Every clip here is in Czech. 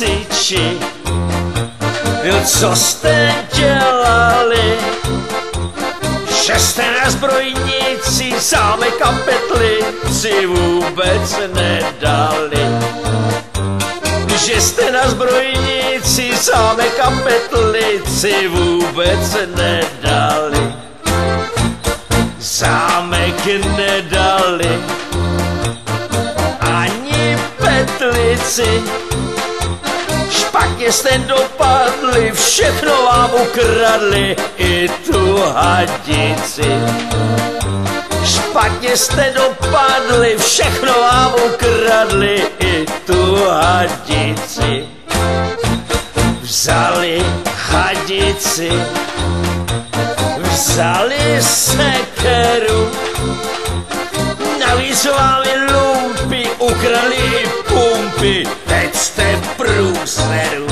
hasiči, co jste dělali? Že jste na zbrojnici zámek a petlici vůbec nedali. Že jste na zbrojnici zámek a petlici vůbec nedali. Zámek nedali ani petlici. Špatně jste dopadli, všechno vám ukradli, i tu hadici. Špatně jste dopadli, všechno vám ukradli, i tu hadici. Vzali hadici, vzali sekeru, navíc vám lumpi, ukradli i pumpy, teď jste v průseru.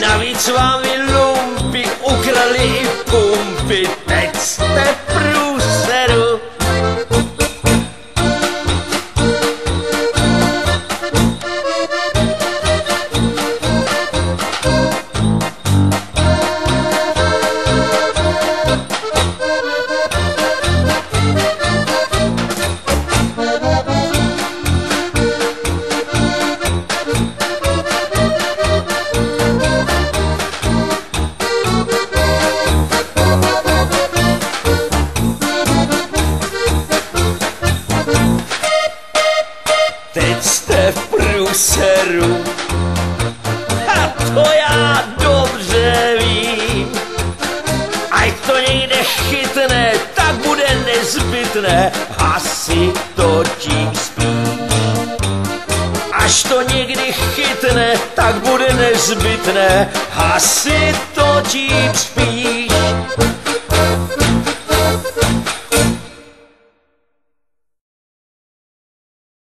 Navíc vám lumpi, ukradli i pumpy, teď jste v průseru. Teď jste v průseru, a to já dobře vím. Ať to někde chytne, tak bude nezbytné hasit to tím spíš. Až to někdy chytne, tak bude nezbytné hasit to tím spíš.